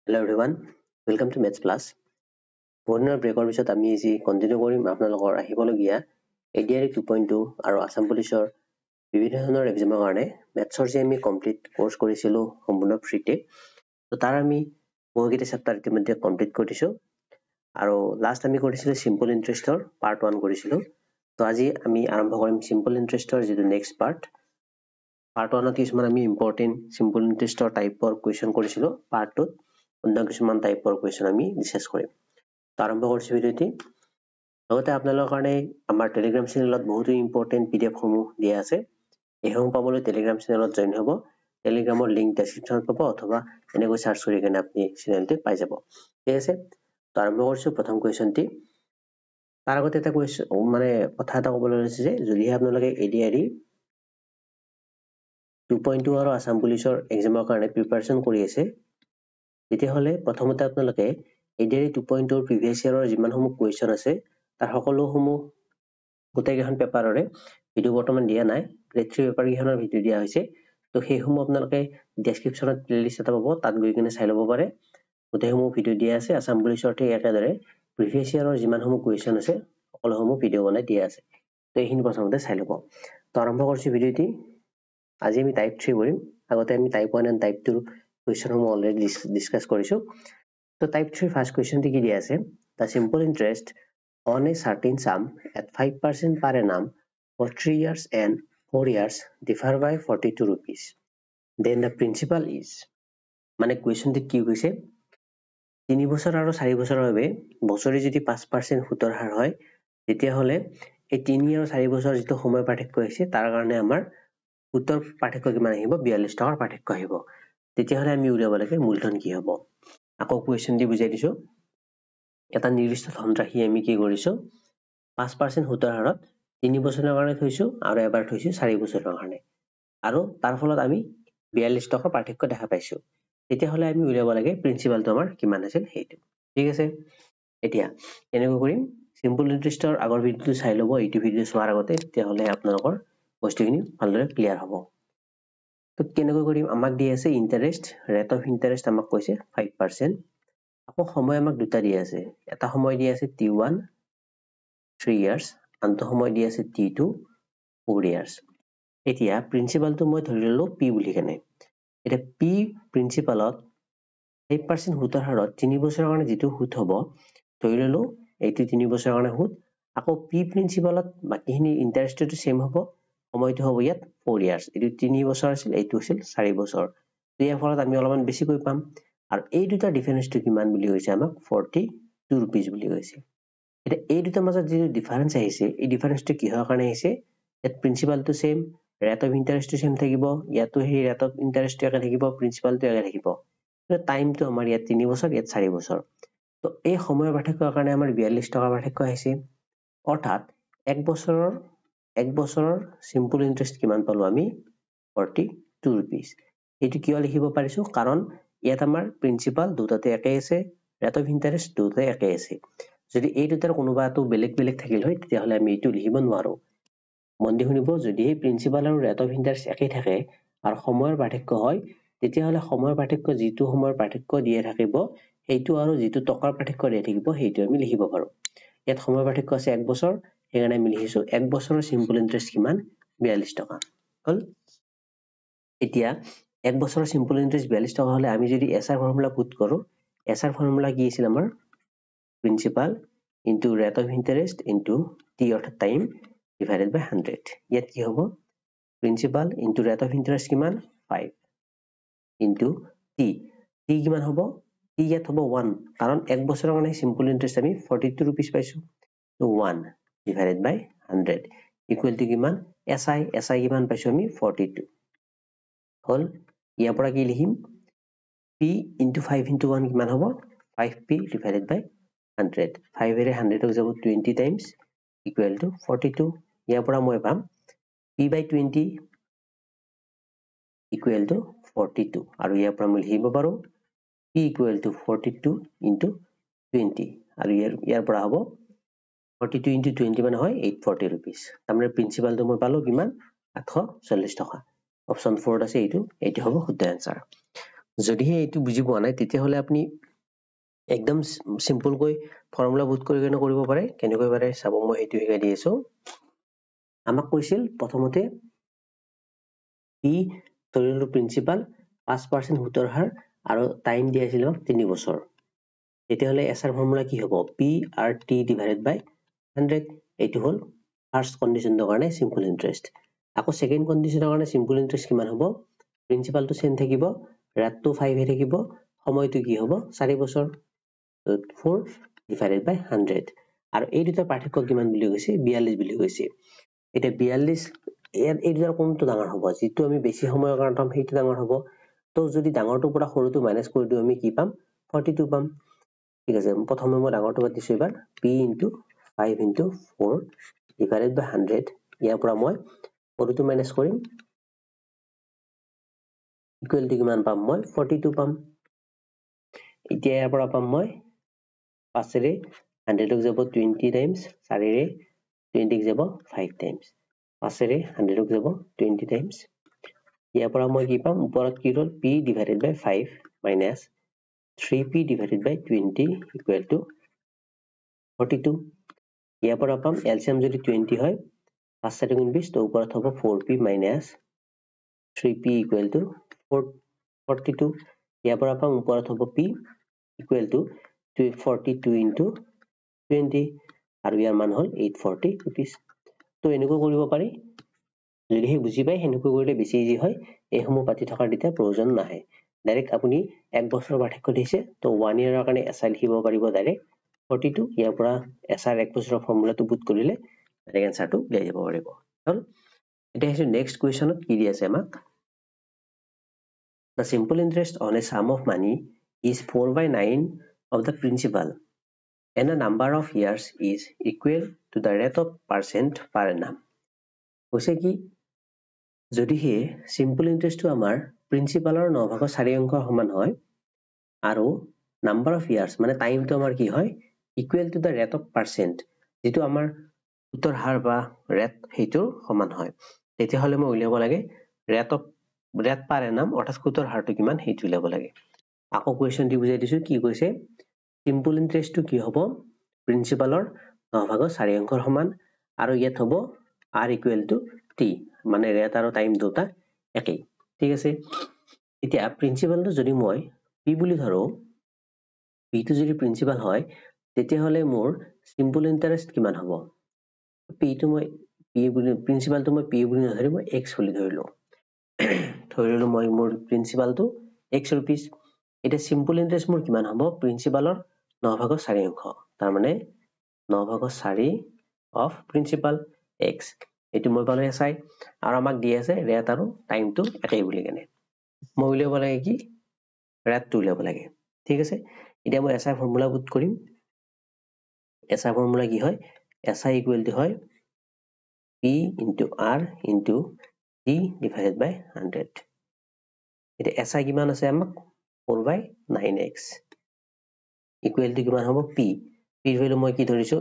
Hello everyone, welcome to Maths Plus. Bonus breaker bisot ami easy continue korim apnalokor ahibologia ADRE 2.2 aru Assam Policeor bibhinno dhৰণৰ exam karone mathsor je ami complete course korisilu সম্পূৰ্ণ free te to tar ami বহুকেইটা chapter ইতিমধ্যে complete কৰিছো আৰু last আমি কৰিছিলো simple interestৰ part 1 কৰিছিলো to আজি আমি আৰম্ভ কৰিম simple interestৰ যেটো next part 1 ত কিছুমান আমি important simple interestৰ টাইপৰ question কৰিছিলো part 2 অন্য কিছুমান টাইপৰ কোৱেশ্চন আমি ডিসকাস কৰিম তো আৰম্ভ কৰিছো ভিডিওটি লগতে আপোনালোকৰ কাৰণে আমাৰ টেলিগ্ৰাম চেনেলত বহুত ইম্পৰ্টেন্ট পিডিএফ সমূহ দিয়া আছে এইসমূহ পাবলৈ টেলিগ্ৰাম চেনেলত জয়েন হ'ব টেলিগ্ৰামৰ লিংক ডেসক্ৰিপচনত পাব অথবা এনেকৈ সাৰ্চ কৰি কেনে আপুনি চেনেলটো পাই যাব ঠিক আছে তো আৰম্ভ কৰিছো প্ৰথম কোৱেশ্চনটি তাৰ আগতে এটা কোৱেশ্চন মানে কথা এটা ক'বলৈ লৈছে যে যদি আপোনালোকে এডিআৰই 2.2 আৰু আসাম পুলিচৰ এক্সামৰ কাৰণে প্ৰিপাৰেচন কৰি আছে তেতিয়া হলে প্ৰথমতে আপোনালোকে এডিআৰই 2.2 ৰ প্ৰিভিয়াস ইয়াৰৰ যিমান সমূহ কোৱেশ্চন আছে তাৰ সকলো সমূহ গোটেই গহন পেপাৰৰে ভিডিও বৰ্তমান দিয়া নাই গ্ৰেড 3 পেপাৰ গহনৰ ভিডিও দিয়া হৈছে তো সেই সমূহ আপোনালোকে ডেসক্ৰিপচনত প্লেলিষ্ট এটা পাব তাত গৈ কিনে চাই ল'ব পাৰে গোটেই সমূহ ভিডিও দিয়া আছে আসাম পুলিচৰ ঠিক একেদৰে প্ৰিভিয়াস ইয়াৰৰ যিমান সমূহ কোৱেশ্চন আছে সকলো সমূহ ভিডিও বনাই দিয়া আছে তো এইখিনি প্ৰথমতে চাই ল'ব তো আৰম্ভ কৰিছো ভিডিওটি আজি আমি টাইপ 3 কৰিম আগতে আমি type 1 and type 2 question hum already discuss korisu so type 3 first question ti ki dia ase the simple interest on a certain sum at 5% per annum for 3 years and 4 years differ by 42 rupees then the principal is মানে question ti ki hoise 3 বছৰ আৰু 4 বছৰৰ বাবে বছৰি যদি 5% সুতৰ হাৰ হয় তেতিয়া হলে এই 3 আৰু 4 বছৰ যেটো সময় পাৰ্থক্য হৈছে তাৰ কাৰণে আমাৰ সুতৰ পাৰ্থক্য কিমান আহিব 42 টকাৰ পাৰ্থক্য আহিব তেতিয়া হলে আমি উলিয়াব লাগে মূলধন কি হ'ব আকৌ কোৱেশ্চন দি বুজাই দিছো এটা নিৰ্দিষ্ট ধন ৰাখি আমি কি কৰিছো 5% সুতৰ হাৰত 3 বছৰৰ কাৰণে থৈছো আৰু এবাৰ থৈছো 4 বছৰৰ কাৰণে আৰু তাৰ ফলত আমি 42 টকাৰ পাৰ্থক্য দেখা পাইছো তেতিয়া হলে আমি উলিয়াব লাগে প্ৰিন্সিপালটো আমাৰ কিমান আছিল হেইটো ঠিক আছে এতিয়া এনেকৈ কৰিম সিম্পল ইন্টাৰেষ্টৰ আগৰ ভিডিওটো চাই লব এইটো ভিডিও চোৱাৰ আগতে তেতিয়া হলে আপোনালোকৰ বস্তুখিনি ভালদৰে ক্লিয়াৰ হ'ব তো কেনেকৈ কৰিম আমাক দি আছে ইন্টাৰেষ্ট ৰেট অফ ইন্টাৰেষ্ট আমাক কৈছে 5% আকৌ সময় আমাক দুটা দি আছে এটা সময় দি আছে T1 3 years আনটো সময় দি আছে T2 4 years এতিয়া প্ৰিন্সিপালটো মই ধৰি ললো P বুলি কেনে এটা P প্ৰিন্সিপালত 5% সুতৰ হাৰত 3 বছৰৰ কাৰণে যেটো সুত হ'ব ধৰি ললো এইটো 3 বছৰৰ কাৰণে সুত আকৌ P প্ৰিন্সিপালত বাকিখিনি ইন্টাৰেষ্টটো সেম হ'ব সময়টো হ'ব ইয়াত 4 years এটো 3 বছৰ আছিল এইটো আছিল 4 বছৰ ইয়াৰ ফলত আমি অলপমান বেছি কৈ পাম আৰু এই দুটা ডিফাৰেন্সটো কিমান বুলি কৈছে আমাক 42 rupees বুলি কৈছে এটা এই দুটা মাজত যে ডিফাৰেন্স আহিছে এই ডিফাৰেন্সটো কিহৰ কাৰণে আহিছে এট প্ৰিন্সিপালটো সেম ৰেট অফ ইন্টাৰেষ্টটো সেম থাকিব ইয়াতো হে ৰেট অফ ইন্টাৰেষ্টটো একে থাকিব প্ৰিন্সিপালটো একে থাকিব তো টাইমটো আমাৰ ইয়াত 3 বছৰ ইয়াত 4 বছৰ তো এই সময়ৰ পাৰ্থক্যৰ কাৰণে আমাৰ 42 টকা পাৰ্থক্য আহিছে অৰ্থাৎ এক বছৰৰ সিম্পল ইন্টাৰেষ্ট কিমান পালো আমি 42 rupees এটো কিয় লিখিব পাৰিছো কাৰণ ইয়াত আমাৰ প্ৰিন্সিপাল দুটাতে একে আছে ৰেট অফ ইন্টাৰেষ্ট দুটাতে একে আছে যদি এই দুটাৰ কোনোবাটো বেলেগ থাকিল হয় তেতিয়া হলে আমি এটো লিখিব নোৱাৰো মন দি শুনিব যদি এই প্ৰিন্সিপাল আৰু ৰেট অফ ইন্টাৰেষ্ট একে থাকে আৰু সময়ৰ পাৰ্থক্য হয় তেতিয়া হলে সময়ৰ পাৰ্থক্য যেটো সময়ৰ পাৰ্থক্য দিয়ে থাকিব এইটো আৰু যেটো টকাৰ পাৰ্থক্য দিয়ে থাকিব হেইটো আমি লিখিব পাৰো ইয়াত সময়ৰ পাৰ্থক্য আছে 1 বছৰ হেগানে আমি লিখিছো 1 বছৰৰ সিম্পল ইন্টাৰেষ্ট কিমান 42 টকা হল এতিয়া 1 বছৰৰ সিম্পল ইন্টাৰেষ্ট 42 টকা হলে আমি যদি এসআৰ ফৰ্মুলা পুট কৰো এসআৰ ফৰ্মুলা কি আছিল আমাৰ principal into rate of interest into T অৰ্থাৎ টাইম ডিভাইডেড বাই 100 ইয়াত কি হ'ব principal into rate of interest কিমান 5 ইনটু টি কিমান হ'ব টি ইয়াত হ'ব 1 কাৰণ 1 বছৰৰ কাৰণে সিম্পল ইন্টাৰেষ্ট আমি 42 rupees পাইছো তো 1 ডিভাইডেড বাই 100 ইকুৱেল টু কিমান এসআই কিমান পাইছো আমি 42 হল ইয়াৰ পৰা কি লিখিম p into 5 into 1 কিমান হ'ব 5p divided by 100 5 এৰে 100 ক যাব 20 times equal to 42 ইয়াৰ পৰা মই পাম p by 20 equal to 42 আৰু ইয়াৰ পৰা মই লিখিব পাৰো p equal to 42 into 20 আৰু ইয়াৰ পৰা হ'ব 42 into 20 মানে হয় 840 rupees তাৰমানে প্ৰিন্সিপালটো মই পালো কিমান 840 টকা অপচন 4 আছে এইটো হ'ব শুদ্ধ আনসাৰ যদিহে এইটো বুজি পোৱা নাই তেতিয়াহ'লে আপুনি একদম সিম্পল কৈ ফৰ্মুলা বুট কৰি কেনে কৰিব পাৰে কেনেকৈ পাৰে চাব মই সেইটো শিকাই দি আছো আমাক কৈছিল প্ৰথমতে p ধৰিলো প্ৰিন্সিপাল 5% সুতৰ হাৰ আৰু টাইম দিয়া আছিল 3 বছৰ তেতিয়াহ'লে এছআৰ ফৰ্মুলা কি হ'ব p r t divided by 100 এইটো হ'ল ফাৰ্স্ট কন্ডিশনৰ কাৰণে সিম্পল ইন্টাৰেষ্ট আকৌ সেকেন্ড কন্ডিশনৰ কাৰণে সিম্পল ইন্টাৰেষ্ট কিমান হ'ব প্ৰিন্সিপালটো সেম থাকিব ৰেটটো 5 হে থাকিব সময়টো কি হ'ব 4 বছৰ 4 divided by 100 আৰু এই দুটা পাৰ্থক্য কিমান বুলি কৈছে 42 বুলি কৈছে এটা 42 এই দুটাৰ কোনটো ডাঙৰ হ'ব যেটো আমি বেছি সময়ৰ কাৰণে পাম সেইটো ডাঙৰ হ'ব তো যদি ডাঙৰটো পৰা সৰুটো মাইনাস কৰি দিও আমি কি পাম 42 পাম ঠিক আছে প্ৰথমে মই ডাঙৰটো বাদ দিছো এবাৰ p * 5 * 4 divided by 100 ইয়াৰ পৰা মই সৰুটো মাইনাস কৰিম ইকুৱেল টু কিমান পাম মই 42 পাম এতিয়া ইয়াৰ পৰা পাম মই 5 ৰে 100 ক যাব 20 টাইমছ 4 ৰে 20 ক যাব 5 টাইমছ 5 ৰে 100 ক যাব 20 টাইমছ ইয়াৰ পৰা মই কি পাম ওপৰত কি হ'ল p divided by 5 minus 3p divided by 20 equal to 42 ইয়াৰ পৰা পাম LCM যদি 20 হয় 5 7 20 তো ওপৰত হ'ব 4p minus 3p equal to 42 ইয়াৰ পৰা পাম ওপৰত হ'ব p equal to 42 into 20 আৰু ইয়াৰ মান হ'ল 840 rupees তো এনেকৈ কৰিব পাৰি যদি হে বুজি পায় হেনেকৈ কৰিলে বেছি ইজি হয় এই সমূহ পাতি থকাৰ দিতা প্ৰয়োজন নাহে ডাইৰেক্ট আপুনি এক বছৰৰ পাৰ্থক্য দিছে তো 1 ইয়াৰৰ কাৰণে এছআই লিখিব পাৰিব ডাইৰেক্ট 42 ইয়াৰ পৰা এছআৰ এক বছৰৰ ফৰ্মুলাটো বুট কৰিলে ডাইৰেক্ট আনসাৰটো উলাই যাব পাৰিব হল এটা হৈছে নেক্সট কোৱেশ্চনত কি দি আছে আমাক The simple interest on a sum of money is 4/9 of the principal and the number of years is equal to the rate of percent per annum হৈছে কি যদিহে simple interest টো আমাৰ প্ৰিন্সিপালৰ 9/4 অংকৰ সমান হয় আৰু number of years মানে টাইমটো আমাৰ কি হয় equal to the rate of percent যেটো আমাৰ সুতৰ হাৰ বা ৰেট হেইটোৰ সমান হয় তেতিয়াহ'লে মই উলিয়াব লাগে ৰেট per annum অৰ্থাৎ সুতৰ হাৰটো কিমান হেইটো উলিয়াব লাগে আকৌ কোৱেশ্চন দি বুজাই দিছো কি কৈছে simple interest টো কি হ'ব প্ৰিন্সিপালৰ 9/4 অংকৰ সমান আৰু ইয়াত হ'ব r equal to t মানে ৰেট আৰু টাইম দুটা একেই ঠিক আছে এতিয়া প্ৰিন্সিপালটো যদি মই p বুলি ধৰো p টো যদি প্ৰিন্সিপাল হয় তেতিয়াহ'লে মোৰ simple interest কিমান হ'ব p টো মই p বুলি প্ৰিন্সিপালটো মই p বুলি নধৰি মই x বুলি ধৰিলো ধৰিলো মই মোৰ প্ৰিন্সিপালটো x rupees এটা simple interest মোৰ কিমান হ'ব প্ৰিন্সিপালৰ 9/4 অংশ তাৰ মানে 9/4 of principal x এটো মই পালো SI আৰু আমাক দি আছে ৰেট আৰু টাইমটো একেই বুলি কেনে মই উলিয়াব লাগে কি ৰেটটো উলিয়াব লাগে ঠিক আছে এতিয়া মই SI ফৰ্মুলা বুট কৰিম SI ফৰ্মুলা কি হয় SI equal to হয় p into r into t divided by 100 এতিয়া SI কিমান আছে আমাক 4/9x equal to কিমান হ'ব p p ভ্যালু মই কি ধৰিছো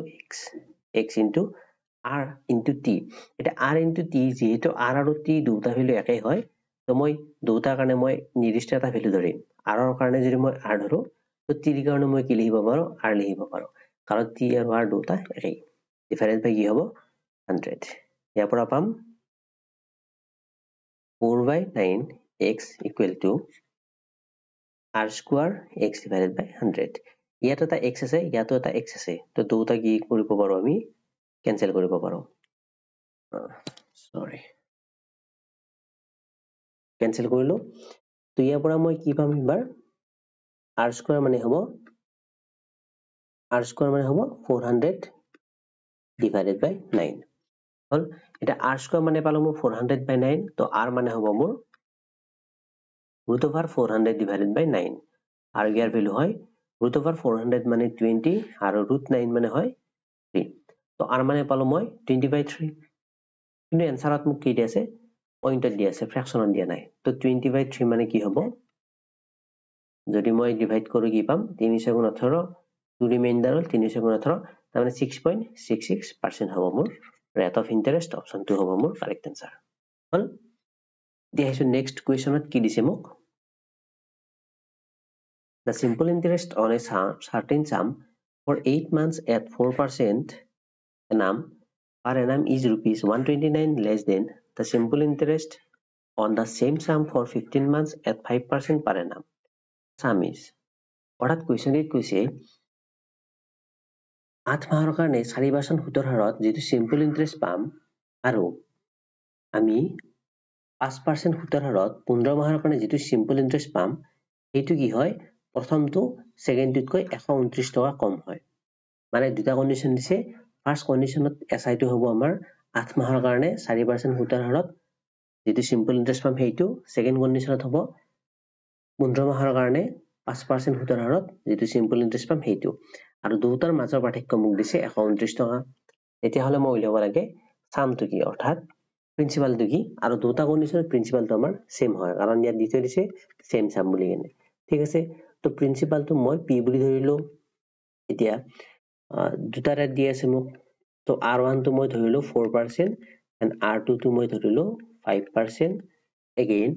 x into r into t এটা r into t যেহেতু r আৰু t দুটা ভ্যালু একেই হয় তো মই দুটাৰ কাৰণে মই নিৰ্দিষ্ট এটা ভ্যালু ধৰিম r ৰ কাৰণে যদি মই r ধৰো তো t ৰ কাৰণে মই কি লিখিব পাৰো r লিখিব পাৰো কাৰণ t আৰু r দুটা একেই ডিফাৰেন্স বাই কি হ'ব 100 ইয়াৰ পৰা পাম 4/9x equal to r square x divided by 100 ইয়াত এটা x আছে ইয়াতো এটা x আছে তো দুটা কি কৰিব পাৰো আমি কেনসেল কৰিব পাৰো সৰি কেনসেল কৰিলো তো ইয়াৰ পৰা মই কি পাম এবাৰ r square মানে হ'ব 400 divided by 9 হল এটা r square মানে পালো মই 400/9 তো r মানে হ'ব মোৰ √400 divided by 9 আৰু ইয়াৰ ভ্যালু হয় √400 মানে 20 আৰু √9 মানে হয় 3 তো r মানে পালো মই 20/3 কিন্তু এনসাৰত মোক কি দি আছে পইণ্টত দি আছে ফ্ৰেকশনত দিয়া নাই তো 20/3 মানে কি হ'ব যদি মই ডিভাইড কৰো কি পাম 3 * 18 2 ৰিমাইন্ডাৰ হ'ল 3 * 18 তাৰ মানে 6.66% হ'ব মোৰ rate of interest option 2 হ'ব মোৰ কাৰেক্ট আনসাৰ হল দিয়া হৈছে নেক্সট কোৱেশ্চনত কি দিছে মোক The simple interest on a certain sum for 8 months at 4% annum per annum is rupees 129 less than the simple interest on the same sum for 15 months at 5% per annum. Sum is অৰ্থাৎ কুৱেশ্যনটিত কৈছে 8 মাহৰ কাৰণে 4% সুতৰ হাৰত যিটো simple interest পাম আৰু আমি 5% সুতৰ হাৰত 15 মাহৰ কাৰণে যিটো সিম্পল ইন্টাৰেষ্ট পাম এইটো কি হয় প্ৰথমটো সেকেন্ডটোতকৈ 129 টকা কম হয় মানে দুটা কন্ডিশন দিছে ফাৰ্স্ট কন্ডিশনত এসআই টো হ'ব আমাৰ 8 মাহৰ কাৰণে 4% সুতৰ হাৰত যেটো সিম্পল ইন্টাৰেষ্ট পাম সেইটো সেকেন্ড কন্ডিশনত হ'ব 15 মাহৰ কাৰণে 5% সুতৰ হাৰত যেটো সিম্পল ইন্টাৰেষ্ট পাম সেইটো আৰু দুটাৰ মাজৰ পাৰ্থক্য মোক দিছে 129 টকা এতিয়া হলে মই উলিয়াব লাগে সামটো কি অৰ্থাৎ প্ৰিন্সিপালটো কি আৰু দুটা কন্ডিশনত প্ৰিন্সিপালটো আমাৰ সেম হয় কাৰণ ইয়াত দিছে দিছে সেম সাম বুলি কেনে ঠিক আছে তো প্ৰিন্সিপালটো মই p বুলি ধৰিলো এতিয়া দুটা ৰেট দি আছে মোক তো r1 টো মই ধৰিলো 4% and r2 টো মই ধৰিলো 5% again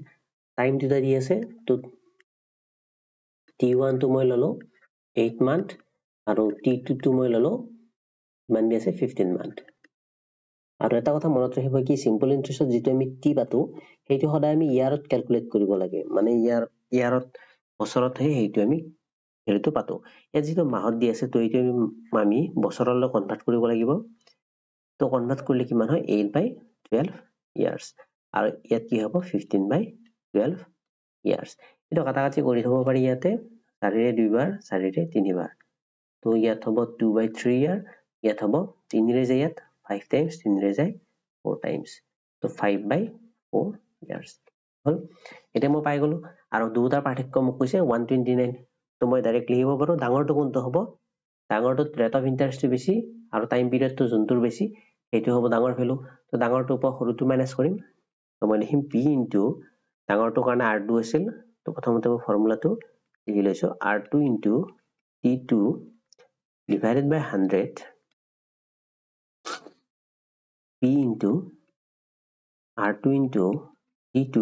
টাইম দুটা দি আছে তো t1 টো মই ললো 8 month আৰু t2 টো মই ললো মান দি আছে 15 month আৰু এটা কথা মনত ৰাখিব কি সিম্পল ইন্টাৰেষ্টত যেটো আমি t পাতো সেইটো সদায় আমি ইয়াৰত ক্যালকুলেট কৰিব লাগে মানে ইয়াৰত বছৰত হেইটো আমি হেৰিটো পাতো ইয়াত যেটো মাহত দি আছে তো এইটো আমি বছৰলৈ কনভাৰ্ট কৰিব লাগিব তো কনভাৰ্ট কৰিলে কিমান হয় 8/12 ইয়াৰ্স আৰু ইয়াত কি হ'ব 15/12 ইয়াৰ্স এটো কাটাকাটি কৰি থব পাৰি ইয়াতে 4 ৰে দুইবাৰ 4 ৰে তিনিবাৰ তো ইয়াত হ'ব 2/3 ইয়াৰ ইয়াত হ'ব 3 ৰে যায় ইয়াত 5 times 3 ৰে যায় 4 times তো 5/4 ইয়াৰ্স হল এটা মই পাই গলো আৰু দুটাৰ পাৰ্থক্য মোক কৈছে 129 তো মই ডাইৰেক্ট লিখিব পাৰো ডাঙৰটো কোনটো হ'ব ডাঙৰটো ৰেট অফ ইন্টাৰেষ্ট বেছি আৰু টাইম পিৰিয়ডটো যোনটোৰ বেছি সেইটো হ'ব ডাঙৰ ভ্যালু তো ডাঙৰটো পৰা সৰুটো মাইনাস কৰিম তো মই লিখিম p ইনটু ডাঙৰটো কাৰণে r2 আছিল তো প্ৰথমতে মই ফৰ্মুলাটো লিখি লৈছো r2 into t2 divided by 100 p into r2 into t2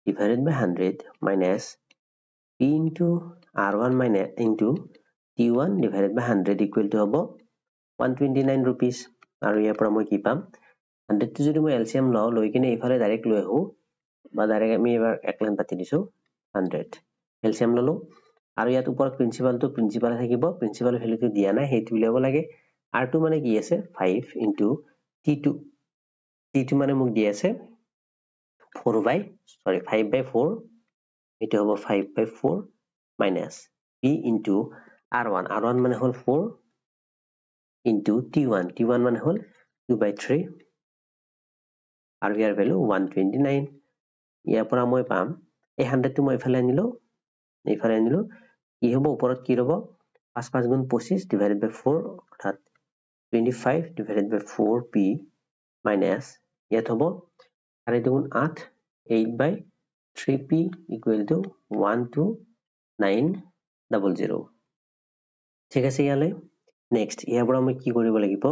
divided by 100 minus p into r1 minus into t1 divided by 100 equal to hobo 129 rupees আৰু ইয়াৰ পৰা মই কি পাম 100 টো যদি মই এলসিএম লও লৈ কিনে ইফালে ডাইৰেক্ট লৈ আহো বা ডাইৰেক্ট আমি এবাৰ এক লাইন পাতি দিছো 100 এলসিএম ললো আৰু ইয়াত ওপৰত প্ৰিন্সিপাল থাকিব প্ৰিন্সিপাল ভ্যালুটো দিয়া নাই হেতু উলিয়াব লাগে r2 মানে কি আছে 5 into t2 মানে মোক দি আছে 5/4 এটো হ'ব 5/4 minus p into r1 মানে হল 4 into t1 মানে হল 2/3 আৰু ইয়াৰ ভ্যালু 129 ইয়াৰ পৰা মই পাম এই 100 টো মই ইফালে আনিলো কি হ'ব ওপৰত কি ৰব 5 গুণ 25 divided by 4 অৰ্থাৎ 25 divided by 4p minus ইয়াত হ'ব 4 গুণ 8 8/3p equal to 12900 ঠিক আছে ইয়ালে নেক্সট ইয়াৰ পৰা মই কি কৰিব লাগিব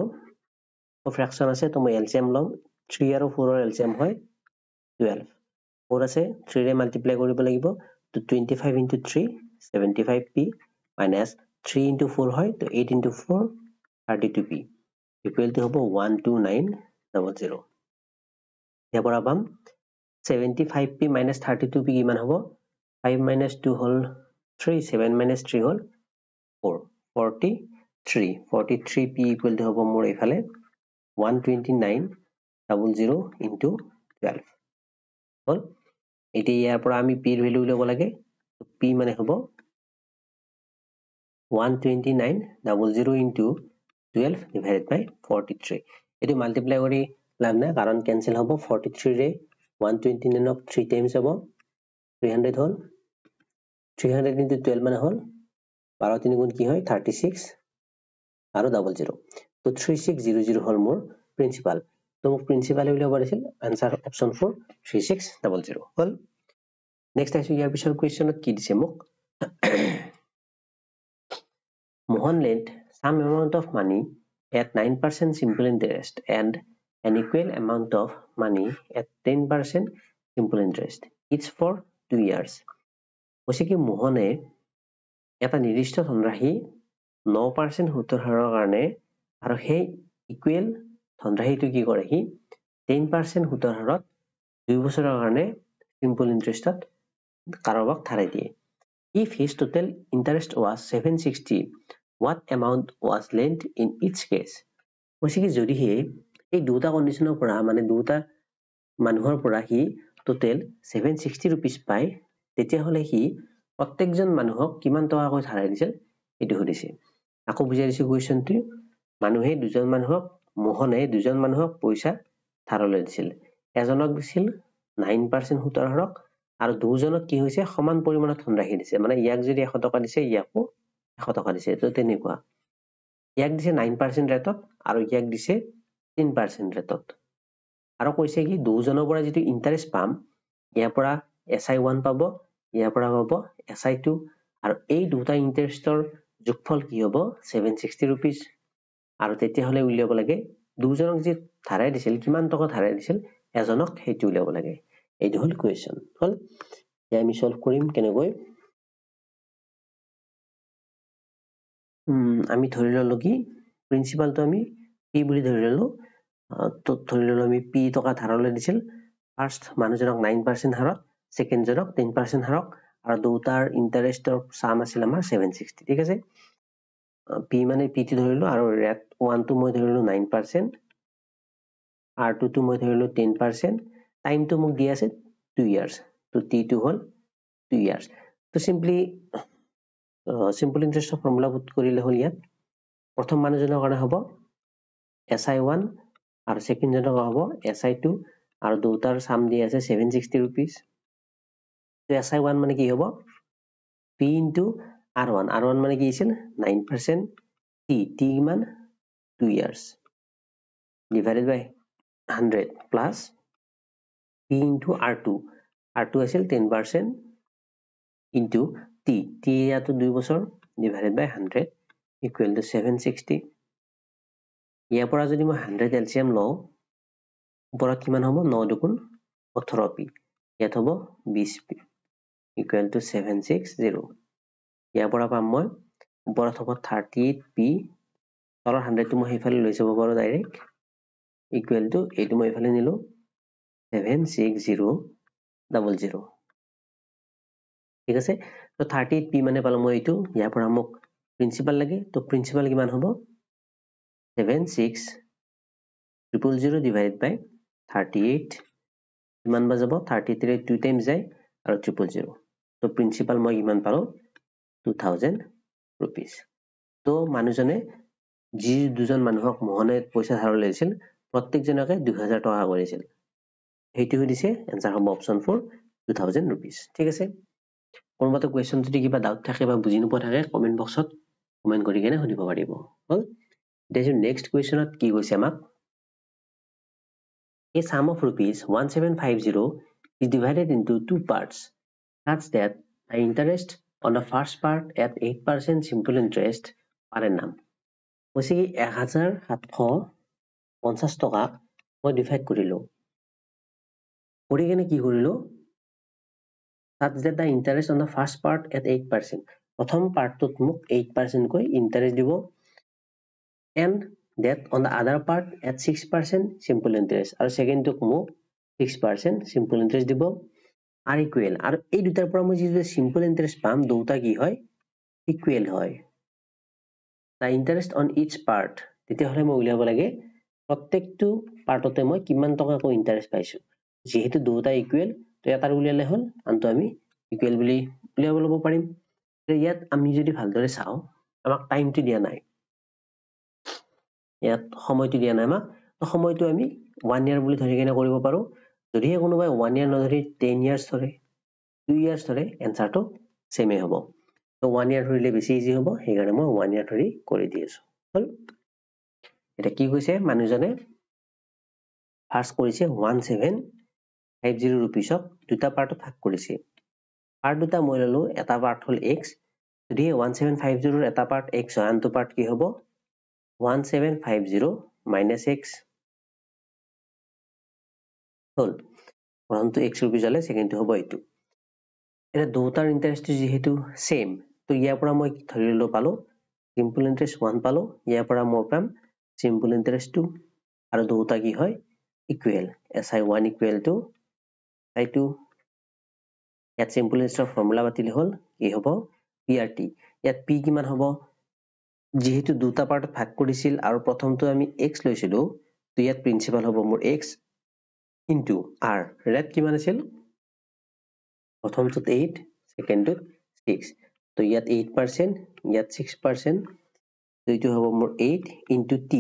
ফ্ৰেকশন আছে তো মই এলসিএম লম 3 আৰু 4 ৰ এলসিএম হয় 12 4 আছে 3 ৰে মাল্টিপ্লাই কৰিব লাগিব তো 25 into 3 75p minus 3 into 4 হয় তো 8 into 4 32p equal to হ'ব 12900 ইয়াৰ পৰা পাম 75p minus 32p কিমান হ'ব 5 minus 2 hall 3 7 minus 3 hall 4 43p equal to হ'ব মোৰ ইফালে 12900 into 12 হল এতিয়া ইয়াৰ পৰা আমি p ৰ ভ্যালু লব লাগে p মানে হ'ব 12900 into 12 divided by 43 এটো মাল্টিপ্লাই কৰি লাভ নাই কাৰণ ক্যান্সেল হ'ব 43 ৰে 129 অফ 3 times হ'ব 300 হল 300 into 12 মানে হল 12 3 গুণ কি হয় 36 আৰু 00 তো 3600 হল মোৰ প্ৰিন্সিপাল তো মোক প্ৰিন্সিপাল উলিয়াব পাৰিছিল আনসাৰ অপচন 4 3600 হল নেক্সট আইছো ইয়াৰ পিছৰ কোৱেশ্চনত কি দিছে মোক Mohan lent some amount of money at 9% simple interest and an equal amount of money at 10% simple interest. It's for 2 years. কৈছে কি মোহনে এটা নিৰ্দিষ্ট ধনৰাশি 9% সুতৰ হাৰৰ কাৰণে আৰু সেই ইকুৱেল ধনৰাশিটো কি কৰে সি 10% সুতৰ হাৰত 2 বছৰৰ কাৰণে সিম্পল ইন্টাৰেষ্টত কাৰোবাক ধাৰাই দিয়ে if his total interest was 760 what amount was lent in each case কৈছে কি যদি হে এই দুটা কন্ডিশনৰ পৰা মানে দুটা মানুহৰ পৰা হি টোটেল 760 rupees পায় তেতিয়া হলে হি প্ৰত্যেকজন মানুহক কিমান টকাকৈ ধাৰাই দিছিল এটো সুধিছে আকৌ বুজাই দিছো কোৱেশ্চনটো মানুহে দুজন মানুহক মোহনে দুজন মানুহক পইচা ধাৰলৈ দিছিল এজনক দিছিল 9% সুতৰ হাৰক আৰু দুজনক কি হৈছে সমান পৰিমাণৰ ধনৰাশি দিছে মানে ইয়াক যদি 100 টকা দিছে ইয়াকো 100 টকা দিছে তো তেনেকুৱা ইয়াক দিছে 9% ৰেটত আৰু ইয়াক দিছে 10% ৰেটত আৰু কৈছে কি দুজনৰ পৰা যেটো ইন্টাৰেষ্ট পাম ইয়াৰ পৰা SI1 পাব ইয়াৰ পৰা পাব SI2 আৰু এই দুটা ইন্টাৰেষ্টৰ যোগফল কি হ'ব 760 rupees আৰু তেতিয়া হলে উলিয়াব লাগে দুজনক যে ধাৰাই দিছিল কিমান টকা ধাৰাই দিছিল এজনক হেতু উলিয়াব লাগে এইটো হল কোৱেশ্চন হল যে আমি সলভ কৰিম কেনেকৈ আমি ধৰি ললো কি প্ৰিন্সিপালটো আমি p বুলি ধৰি ললো তো ধৰি ললো আমি p টকা ধাৰলৈ দিছিল ফাৰ্স্ট মানুহজনক 9% হাৰত সেকেন্ড জনক 10% হাৰক আৰু দুটাৰ ইন্টাৰেষ্টৰ সাম আছিল আমাৰ 760 ঠিক আছে p মানে p টো ধৰিলো আৰু ৰেট 1 টো মই ধৰিলো 9% r2 টো মই ধৰিলো 10% টাইম টো মোক দি আছে 2 years তো t টো হল 2 years তো simply simple interest formula put কৰিলে হল ইয়াত প্ৰথম মানুহজনৰ কাৰণে হ'ব SI1 আৰু সেকেন্ড জনৰ হ'ব SI2 আৰু দুটাৰ সাম দি আছে 760 rupees তো SI1 মানে কি হ'ব p into r1 মানে কি আছিল 9% t কিমান 2 years divided by 100 plus p into r2 আছিল 10% into t ইয়াতো 2 বছৰ divided by 100 equal to 760 ইয়াৰ পৰা যদি মই 100 LCM লও ওপৰত কিমান হ'ব 9 দুগুণ 18p ইয়াত হ'ব 20p equal to 760 ইয়াৰ পৰা পাম মই ওপৰত হ'ব 38p তলৰ 100 টো মই হেফালে লৈ যাব পাৰো ডাইৰেক্ট equal to এইটো মই হেফালে নিলো 76000 ঠিক আছে তো 38p মানে পালো মই এইটো ইয়াৰ পৰা মোক প্ৰিন্সিপাল লাগে তো প্ৰিন্সিপাল কিমান হ'ব 76000 divided by 38 কিমান বা যাব 33 2 times যায় আৰু 000 তো প্ৰিন্সিপাল মই কিমান পালো 2000 rupees তো মানুহজনে যি দুজন মানুহক মোহনে পইচা ধাৰ লৈছিল প্ৰত্যেকজনকে 2000 টকা কৰিছিল হেতু দিছে আনসাৰ হ'ব অপচন 4 2000 rupees ঠিক আছে কোনবাটো কোৱেশ্চন যদি কিবা ডাউট থাকে বা বুজি নোপোৱা থাকে কমেন্ট বক্সত কমেন্ট কৰি কেনে সুধিব পাৰিব হল দেন নেক্সট কোৱেশ্চনত কি কৈছে আমাক A sum of rupees 1750 is divided into two parts such that the interest on the first part at 8% simple interest per annum কৈছে কি 1750 টকা মই ডিভাইড কৰিলো কৰি কেনে কি কৰিলো such that the interest on the first part at 8% প্ৰথম পাৰ্টটোত মোক 8% কৈ ইন্টাৰেষ্ট দিব and that on the other part at 6% simple interest আৰু সেকেন্ড টোক মোক 6% simple interest দিব আৰ ইকুৱেল আৰু এই দুটাৰ পৰা মই যে simple interest পাম দুটা কি হয় ইকুৱেল হয় the interest on each part তেতিয়া হলে মই উলিয়াব লাগে প্ৰত্যেকটো পাৰ্টতে মই কিমান টকা কৈ ইন্টাৰেষ্ট পাইছো যেহেতু দুটা ইকুৱেল তো এটাৰ উলিয়ালে হল আনটো আমি ইকুৱেল বুলি উলিয়াব লব পাৰিম ইয়াত আমি যদি ভালদৰে চাও আমাক টাইমটো দিয়া নাই ইয়াত সময়টো দিয়া নাই তো সময়টো আমি 1 ইয়াৰ বুলি ধৰি কেনে কৰিব পাৰো যদিহে কোনোবাই 1 ইয়াৰ নধৰি 10 ইয়াৰ্স ধৰে 2 ইয়াৰ্স ধৰে এনসাৰটো সেমে হ'ব তো 1 ইয়াৰ ধৰিলে বেছি ইজি হ'ব সেইকাৰণে মই 1 ইয়াৰ ধৰি কৰি দি আছো হল এটা কি কৈছে মানুহজনে ফাৰ্স্ট কৰিছে 1750 rupeesক দুটা পাৰ্টত ভাগ কৰিছে পাৰ্ট দুটা মই ললো এটা পাৰ্ট হল x যদি 1750 ৰ এটা পাৰ্ট x হয় আনটো পাৰ্ট কি হ'ব 1750 minus x হল প্ৰথমটো x rupees হলে সেকেন্ডটো হ'ব এইটো এটা দুটাৰ ইন্টাৰেষ্ট যেহেতু সেম তো ইয়াৰ পৰা মই ধৰি ললো পালো simple interest 1 পালো ইয়াৰ পৰা মই পাম simple interest 2 আৰু দুটা কি হয় equal si1 equal to si2 ইয়াত simple interest ফৰ্মুলা বাতিল হল কি হ'ব prt ইয়াত p কিমান হ'ব যেহেতু দুটা পাৰ্টত ভাগ কৰিছিল আৰু প্ৰথমটো আমি x লৈছিলো তো ইয়াত প্ৰিন্সিপাল হ'ব মোৰ x into r ৰেট কিমান আছিল প্ৰথমটোত 8 সেকেন্ডটোত 6 তো ইয়াত 8% ইয়াত 6% তো এইটো হ'ব মোৰ 8 into t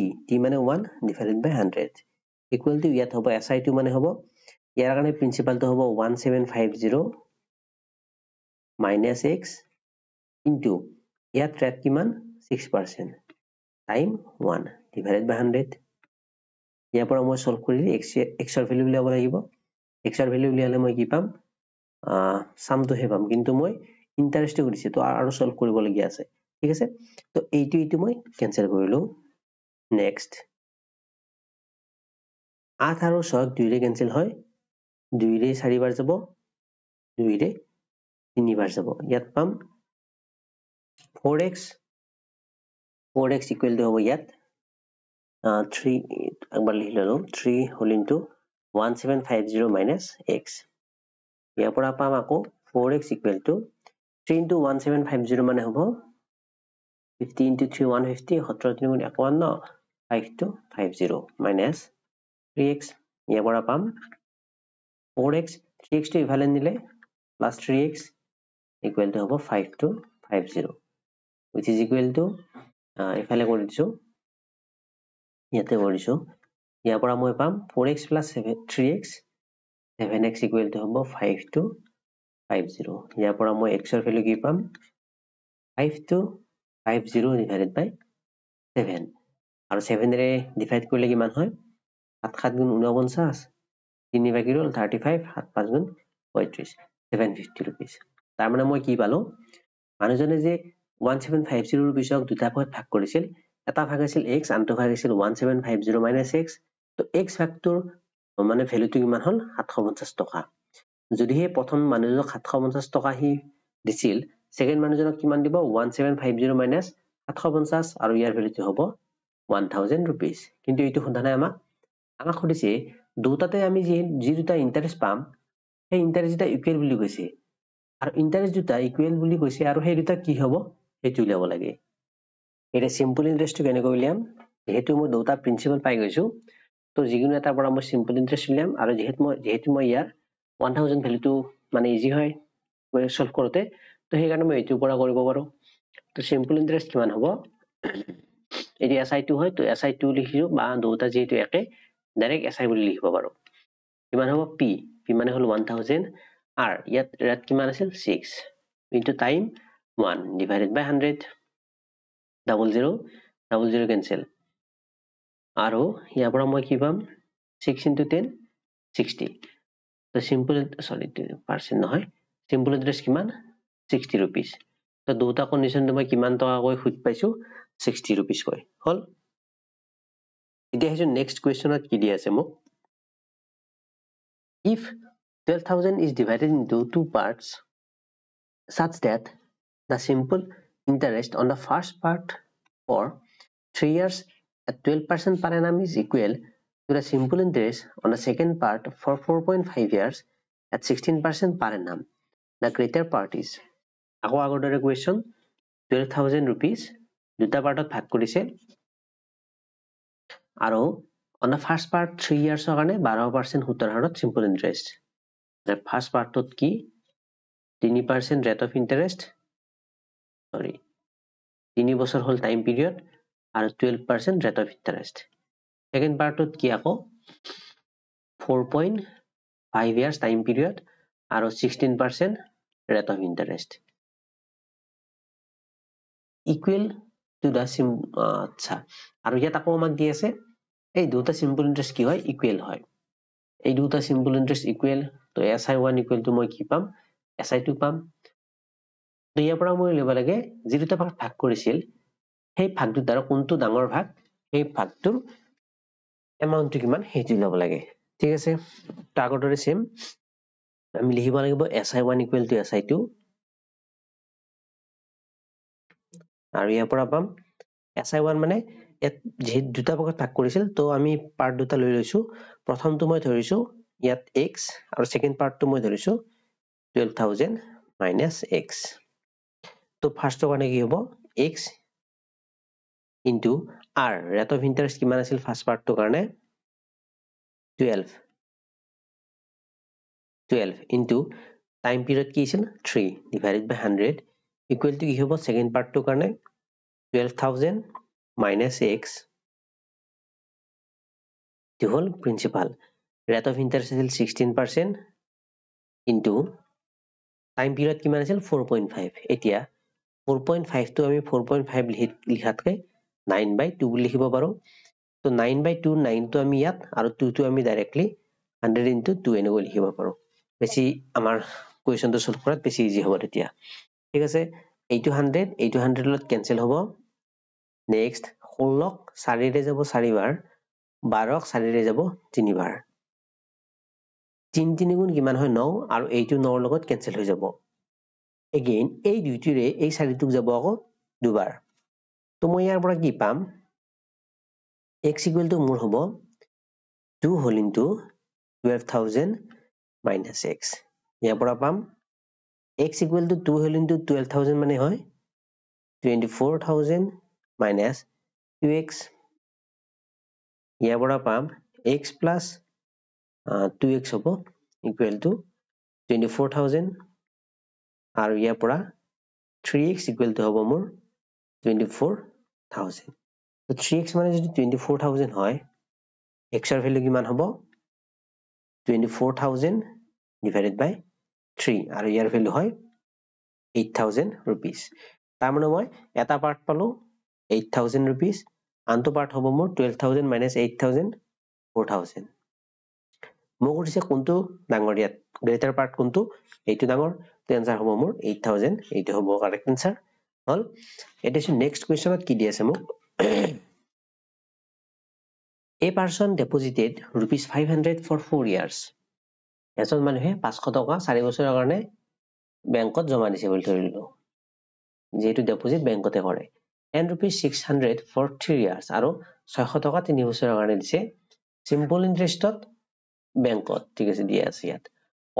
মানে 1 divided by 100 equal to ইয়াত হ'ব si2 মানে হ'ব ইয়াৰ কাৰণে প্ৰিন্সিপালটো হ'ব 1750 minus x into ইয়াত ৰেট কিমান 6% time 1 divided by 100 ইয়াৰ পৰা মই সলভ কৰিলে x ৰ ভ্যালু উলিয়াব লাগিব x ৰ ভ্যালু উলিয়ালে মই কি পাম সামটো হে পাম কিন্তু মই ইন্টাৰেষ্ট কৰিছে তো আৰু সলভ কৰিব লগিয়া আছে ঠিক আছে তো এইটো মই কেনসেল কৰিলো নেক্সট 8 আৰু 6 দুইৰে কেনসেল হয় 2 ৰে 4 বাৰ যাব 2 ৰে 3 বাৰ যাব ইয়াত পাম 4x equal to হ'ব ইয়াত 3 একবাৰ লিখি ললো 3 whole into 1750 minus x ইয়াৰ পৰা পাম আকৌ 4x equal to 3 into 1750 মানে হ'ব 50 into 3 150 17 3 51 5250 minus 3x ইয়াৰ পৰা পাম 4x 3x to ইফালে নিলে plus 3x equal to হ'ব 5250 which is equal to ইফালে কৰি দিছো ইয়াতে কৰিছো ইয়াৰ পৰা মই পাম 4x plus 3x 7x equal to হ'ব 5250 ইয়াৰ পৰা মই x ৰ ভ্যালু কি পাম 5250 divided by 7 আৰু 7 ৰে ডিভাইড কৰিলে কিমান হয় 7 7 গুণ 49 3 বাকি ৰল 35 7 5 গুণ 35 750 rupees তাৰ মানে মই কি পালো মানুহজনে যে 1750 rupees দুটা ভাগত ভাগ কৰিছিল এটা ভাগ আছিল x আনটো ভাগ আছিল 1750 minus x তো x ভাগটোৰ মানে ভ্যালুটো কিমান হল 750 টকা যদিহে প্ৰথম মানুহজনক 750 টকা হি দিছিল সেকেন্ড মানুহজনক কিমান দিব 1750 minus 750 আৰু ইয়াৰ ভ্যালুটো হ'ব 1000 rupees কিন্তু এইটো সোধা নাই আমাক সুধিছে দুটাতে আমি যি দুটা ইন্টাৰেষ্ট পাম সেই ইন্টাৰেষ্ট দুটা ইকুৱেল বুলি কৈছে আৰু ইন্টাৰেষ্ট দুটা ইকুৱেল বুলি কৈছে আৰু সেই দুটা কি হ'ব সেইটো উলিয়াব লাগে এটা সিম্পল ইন্টাৰেষ্ট কেনেকৈ উলিয়াম যেহেতু মই দুটা প্ৰিন্সিপাল পাই গৈছো তো যিকোনো এটা পৰা মই সিম্পল ইন্টাৰেষ্ট উলিয়াম আৰু যেহেতু মই ইয়াৰ 1000 ভ্যালুটো মানে ইজি হয় সলভ কৰোতে তো সেই কাৰণে মই এইটোৰ পৰা কৰিব পাৰো তো সিম্পল ইন্টাৰেষ্ট কিমান হ'ব এটি si2 হয় তো si2 লিখিছো বা দুটা যেহেতু একে ডাইৰেক্ট si বুলি লিখিব পাৰো কিমান হ'ব p মানে হল 1000 r ইয়াত ৰেট কিমান আছিল 6 into time 1 divided by 100 00 cancel আৰু ইয়াৰ পৰা মই কি পাম 6 into 10 60 তো simple percent নহয় simple interest কিমান 60 rupees তো দুটা কন্ডিশন মই কিমান টকা কৈ খুজ পাইছো 60 rupees কৈ হল এতিয়া হেজু নেক্সট কোৱেশ্চনত কি দি আছে মোক if 12000 is divided into two parts such that the simple interest on the first part for 3 years at 12% per annum is equal to the simple interest on the second part for 4.5 years at 16% per annum. The greater part is আকৌ আগৰ দৰে question 12000 rupees দুটা পাৰ্টত ভাগ কৰিছে আৰু on the first part 3 years কাৰণে 12% সুতৰ হাৰত simple interest the first part ত কি 3% rate of interest 3 বছৰ হল time period আৰু 12% rate of interest second part ত কি আকৌ 4.5 years time period আৰু 16% rate of interest equal to the আচ্ছা আৰু ইয়াত আকৌ আমাক দি আছে এই দুটা simple interest কি হয় equal হয় এই দুটা simple interest equal তো si1 equal to মই কি পাম si2 পাম তো ইয়াৰ পৰা মই লিখিব লাগে যি দুটা ভাগ কৰিছিল সেই ভাগ দুটাৰ কোনটো ডাঙৰ ভাগ সেই ভাগটোৰ এমাউন্টটো কিমান সেইটো ল'ব লাগে ঠিক আছে তো আগৰ দৰে সেম আমি লিখিব লাগিব si1 equal to si2 আৰু ইয়াৰ পৰা পাম SI1 মানে যে দুটা ভাগত ভাগ কৰিছিল তো আমি পাৰ্ট দুটা লৈ লৈছো প্ৰথমটো মই ধৰিছো ইয়াত x আৰু সেকেন্ড পাৰ্টটো মই ধৰিছো 12000 minus x তো ফাৰ্ষ্টৰ কাৰণে কি হ'ব x into r rate of interest কিমান আছিল ফাৰ্ষ্ট পাৰ্টটোৰ কাৰণে 12 into time period কি আছিল 3 divided by 100 equal to কি হ'ব second পাৰ্টটোৰ কাৰণে 12000 minus x to whole principal rate of interest আছিল 16% into time period কিমান আছিল 4.5 এতিয়া 4.5 টো আমি 4.5 লিখাতকে 9/2 বুলি লিখিব পাৰো তো 9/2 9 টো আমি ইয়াত আৰু 2 টো আমি ডাইৰেক্টলি 100 into 2 এনেকৈ লিখিব পাৰো বেছি আমাৰ কোৱেশ্চনটো সলভ কৰাত বেছি ইজি হ'ব তেতিয়া ঠিক আছে এইটো 100 এইটো 100 লগত কেনসেল হ'ব নেক্সট 16 4 ৰে যাব 4 বাৰ 12 4 ৰে যাব 3 বাৰ 3 3 গুণ কিমান হয় 9 আৰু এইটো 9 লগত কেনসেল হৈ যাব এগেইন এই দুইটিৰে এই 4 টোক যাব আকৌ দুবাৰ তো মই ইয়াৰ পৰা কি পাম x equal to মোৰ হ'ব 2 whole into 12000 minus x ইয়াৰ পৰা পাম x equal to 2 whole into 12000 মানে হয় 24000 minus 2x ইয়াৰ পৰা পাম x plus 2x হ'ব equal to 24000 আৰু ইয়াৰ পৰা 3x equal to হ'ব মোৰ 24000 তো 3x মানে যদি 24000 হয় x ৰ ভ্যালু কিমান হ'ব 24000 divided by 3 আৰু ইয়াৰ ভ্যালু হয় 8000 rupees তাৰ মানে মই এটা পাৰ্ট পালো 8000 rupees আনটো পাৰ্ট হ'ব মোৰ 12000 minus 8000 4000 মোক কৈছে কোনটো ডাঙৰ ইয়াত গ্ৰেটাৰ পাৰ্ট কোনটো এইটো ডাঙৰ তো আনসাৰ হ'ব মোৰ 8000 এইটো হ'ব কাৰেক্ট আনসাৰ হল এটা নেক্সট কোৱেশ্চনত কি দি আছে মোক A person deposited rupees 500 for 4 years এজন মানুহে 500 টকা 4 বছৰৰ কাৰণে বেংকত জমা দিছে বুলি ধৰিলো যেটো ডিপোজিট বেংকতে কৰে and rupees 600 for 3 years আৰু 600 টকা 3 বছৰৰ কাৰণে দিছে simple interestত বেংকত ঠিক আছে দিয়া আছে ইয়াত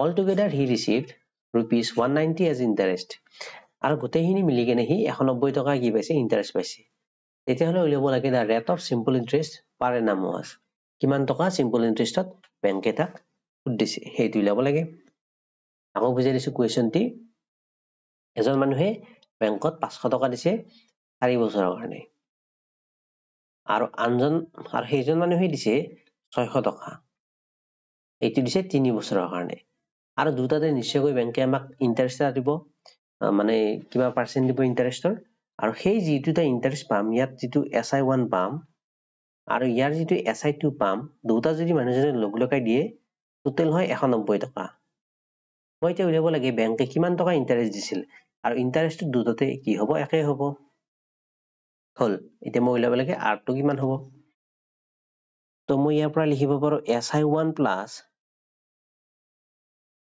all together he received rupees 190 as interest আৰু গোটেইখিনি মিলি কেনে হি 190 টকা কি পাইছে ইন্টাৰেষ্ট পাইছে তেতিয়াহলে উলিয়াব লাগে the rate of simple interest per annum was কিমান টকা simple interestত বেংকে তাক দিছে হেইটো উলিয়াব লাগে আকৌ বুজাই দিছো কোৱেশ্চনটি এজন মানুহে বেংকত 500 টকা দিছে 4 বছৰৰ কাৰণে আৰু আনজন আৰু সেইজন মানুহে দিছে 600 টকা এইটো দিছে 3 বছৰৰ কাৰণে আৰু দুটাতে নিশ্চয়কৈ বেংকে আমাক ইন্টাৰেষ্ট দিব মানে কিবা পাৰ্সেন্ট দিব ইন্টাৰেষ্টৰ আৰু সেই যিটোটা ইন্টাৰেষ্ট পাম ইয়াত যিটো SI1 পাম আৰু ইয়াৰ যিটো SI2 পাম দুটা যদি মানুহজনে লগলগাই দিয়ে টোটাল হয় 190 টকা মই এতিয়া উলিয়াব লাগে বেংকে কিমান টকা ইন্টাৰেষ্ট দিছিল আৰু ইন্টাৰেষ্ট দুটাতে কি হ'ব একে হ'ব হল এতিয়া মই উলিয়াব লাগে r টো কিমান হ'ব তো মই ইয়াৰ পৰা লিখিব পাৰো SI1 plus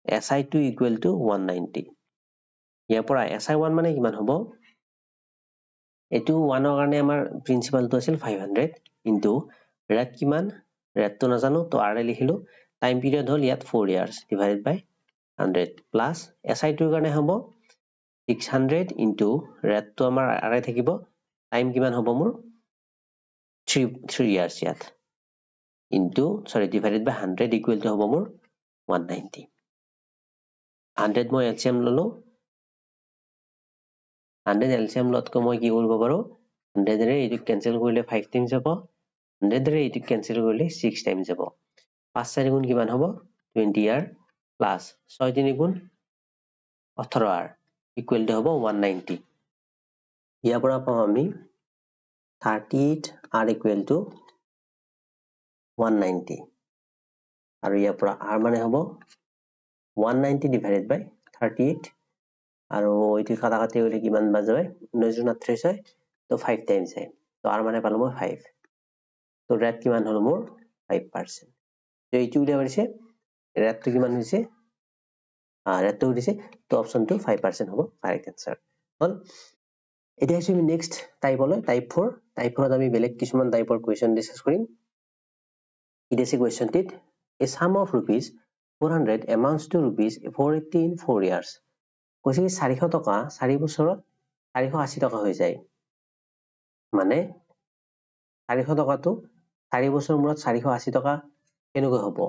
SI2 equal to 190 ইয়াৰ পৰা SI1 মানে কিমান হ'ব এটো 1 ৰ কাৰণে আমাৰ প্ৰিন্সিপালটো আছিল 500 into ৰেট কিমান ৰেটটো নাজানো তো r লিখিলো টাইম পিৰিয়ড হল ইয়াত 4 years divided by 100 plus SI2 ৰ কাৰণে হ'ব 600 into ৰেটটো আমাৰ r থাকিব টাইম কিমান হ'ব মোৰ 3 years ইয়াত into divided by 100 equal to হ'ব মোৰ 190 100 মই LCM ললো 100 LCM লতকৈ মই কি কৰিব পাৰো 100 ৰে এইটো কেনসেল কৰিলে 5 times হ'ব 100 ৰে এইটো কেনসেল কৰিলে 6 times হ'ব 5 4 গুণ কিমান হ'ব 20r plus 6 3 গুণ 18r equal to হ'ব 190 ইয়াৰ পৰা পাম আমি 38r equal to 190 আৰু ইয়াৰ পৰা r মানে হ'ব 190 divided by 38 আৰু এইটো কাটাকাটি হলে কিমান বাজ যায় 19 38 হয় তো 5 times হয় তো r মানে পালো মই 5 তো ৰেট কিমান হল মোৰ 5% তো এইটো উলিয়াব দিছে ৰেটটো কিমান হৈছে ৰেটটো দিছে তো অপচনটো 5% হ'ব কাৰেক্ট আনসাৰ হল এতিয়া আমি নেক্সট টাইপলৈ টাইপ 4 টাইপ 4 আমি বেলেগ কিছুমান টাইপৰ কোৱেশ্চন ডিসকাস কৰিম ইডিএসি কোৱেশ্চনটিত a sum of rupees 400 amounts to rupees 480 in 4 years কৈছে 400 টকা 4 বছৰত 480 টকা হৈ যায় মানে 400 টকাটো 4 বছৰ মূৰত 480 টকা কেনেকৈ হ'ব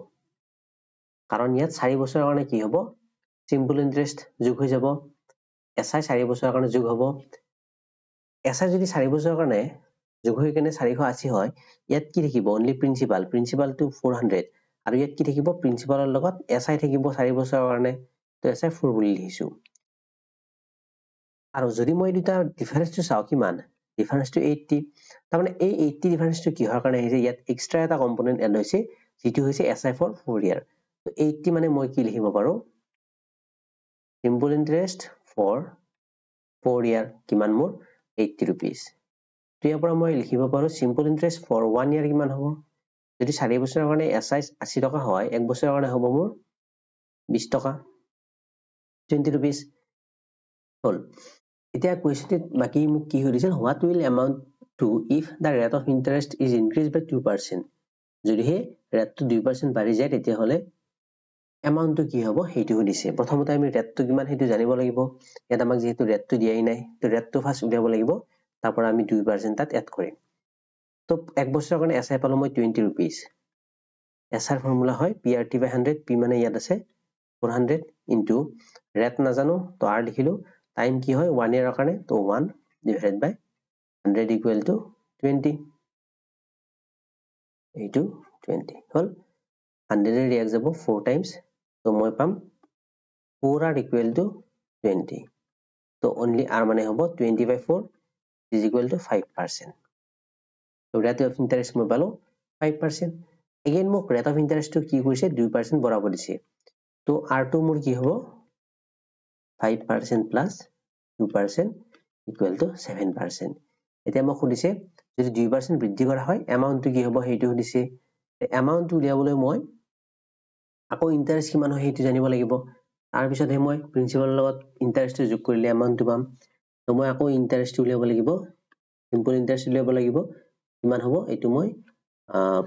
কাৰণ ইয়াত 4 বছৰৰ কাৰণে কি হ'ব সিম্পল ইন্টাৰেষ্ট যোগ হৈ যাব এসআই 4 বছৰৰ কাৰণে যোগ হ'ব এসআই যদি 4 বছৰৰ কাৰণে যোগ হৈ কেনে 480 হয় ইয়াত কি থাকিব অনলি প্ৰিন্সিপাল টু 400 আৰু ইয়াত কি থাকিব প্ৰিন্সিপালৰ লগত এসআই থাকিব 4 বছৰৰ কাৰণে তো এসআই 4 বুলি লিখিছো আৰু যদি মই দুটা ডিফাৰেন্সটো চাও কিমান ডিফাৰেন্সটো 80 তাৰ মানে এই 80 ডিফাৰেন্সটো কিহৰ কাৰণে আহিছে ইয়াত এক্সট্ৰা এটা কম্পোনেন্ট এড হৈছে যেটো হৈছে এসআই ফৰ 4 ইয়াৰ তো 80 মানে মই কি লিখিব পাৰো সিম্পল ইন্টাৰেষ্ট ফৰ 4 ইয়াৰ কিমান মোৰ 80 rupees তো ইয়াৰ পৰা মই লিখিব পাৰো সিম্পল ইন্টাৰেষ্ট ফৰ 1 ইয়াৰ কিমান হ'ব যদি 4 বছৰৰ কাৰণে এসআই 80 টকা হয় 1 বছৰৰ কাৰণে হ'ব মোৰ 20 টকা 20 rupees হল এতিয়া কোৱেশ্চনটো বাকি মোক কি হৈছে what will amount to if the rate of interest is increased by 2% যদি হে ৰেটটো 2% বাঢ়ি যায় তেতিয়া হলে এমাউন্টটো কি হ'ব হেতু দিছে প্ৰথমতে আমি ৰেটটো কিমান হেতু জানিব লাগিব ইয়াত আমাক যেহেতু ৰেটটো দিয়াই নাই তো ৰেটটো ফাৰ্স্ট উলিয়াব লাগিব তাৰ পৰা আমি 2% তাত এড কৰিম তো এক বছৰৰ কাৰণে এসআই পালো মই 20 rupees এসআই ফৰ্মুলা হয় PRT/100 P মানে ইয়াত আছে 400 ইনটু ৰেট নাজানো তো R লিখিলো টাইম কি হয় 1 ইয়াৰৰ কাৰণে তো 1 divided by 100 equal to 20 এইটো 20 হল 100 এর রিয়াক যাব 4 টাইমস তো মই পাম 4 are equal to 20 তো only r মানে হবো 20 by 4 is equal to 5% তো rate of interest মই পালো 5% again মোক rate of interest to কি কৈছে 2% বৰাবৰ দিছে তো r to মোৰ কি হবো 5% plus 2% equal to 7% এতিয়া মোক খুদিছে যদি 2% বৃদ্ধি কৰা হয় এমাউন্ট কি হ'ব হেতু দিছে এমাউন্ট উলিয়াবলৈ মই আকৌ ইন্টাৰেষ্ট কিমান হয় হেতু জানিব লাগিব তাৰ পিছত হে মই প্ৰিন্সিপালৰ লগত ইন্টাৰেষ্ট যোগ কৰিলে এমাউন্টটো পাম তো মই আকৌ ইন্টাৰেষ্ট উলিয়াব লাগিব সিম্পল ইন্টাৰেষ্ট উলিয়াব লাগিব কিমান হ'ব এটো মই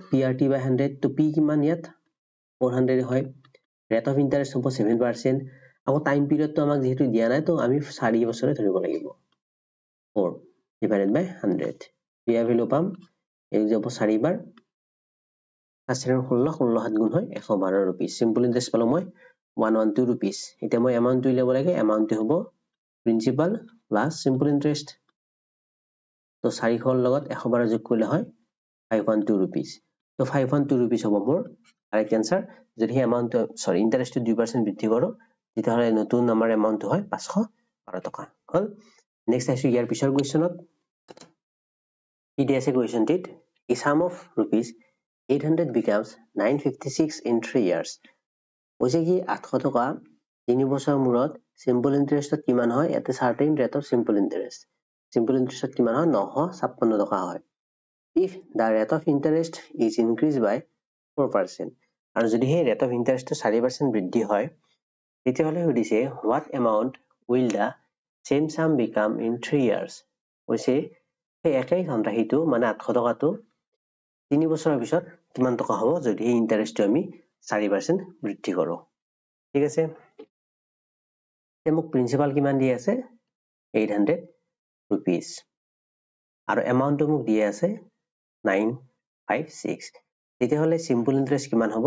PRT/100 তো P কিমান ইয়াত 400 হয় ৰেট অফ ইন্টাৰেষ্ট হ'ব 7% আকৌ টাইম পিৰিয়ডটো আমাক যেহেতু দিয়া নাই তো আমি 4 বছৰে ধৰিব লাগিব 4 divided by 100 ইয়াৰ ভ্যালু পাম এই যাব 4 বাৰ 16 7 গুণ হয় 112 rupees simple interest পালো মই 112 rupees এতিয়া মই এমাউন্ট উলিয়াব লাগে এমাউন্ট হ'ব প্ৰিন্সিপাল প্লাস সিম্পল ইন্টাৰেষ্ট তো 400 লগত 112 যোগ কৰিলে হয় 512 rupees তো 512 rupees হ'ব মোৰ কাৰেক্ট आंसर যদি এমাউন্ট সৰি ইন্টাৰেষ্ট 2% বৃদ্ধি কৰো তেতিয়া হলে নতুন আমাৰ এমাউন্ট হয় 512 টকা হল নেক্সট আইছো ইয়াৰ পিছৰ কোৱেশ্চনত ইডিএসি কোৱেশ্চনটিত a sum of rupees 800 becomes 956 in 3 years কৈছে কি 800 টকা 3 বছৰ মূৰত সিম্পল ইন্টাৰেষ্টত কিমান হয় এতে সাৰ্টেন ৰেট অফ সিম্পল ইন্টাৰেষ্টত কিমান হয় 956 টকা হয় if the rate of interest is increased by 4% আৰু যদি হে ৰেট অফ ইন্টাৰেষ্টটো 4% বৃদ্ধি হয় তেতিয়া হলে সুধিছে what amount will the same sum become in 3 years কৈছে এই একেই ধনৰাশিটো মানে 800 টকাটো 3 বছৰৰ পিছত কিমান টকা হ'ব যদি এই ইন্টাৰেষ্টটো আমি 4% বৃদ্ধি কৰো ঠিক আছে তে মোক প্ৰিন্সিপাল কিমান দি আছে 800 rupees আৰু এমাউন্টটো মোক দি আছে 956 তেতিয়া হলে সিম্পল ইন্টাৰেষ্ট কিমান হ'ব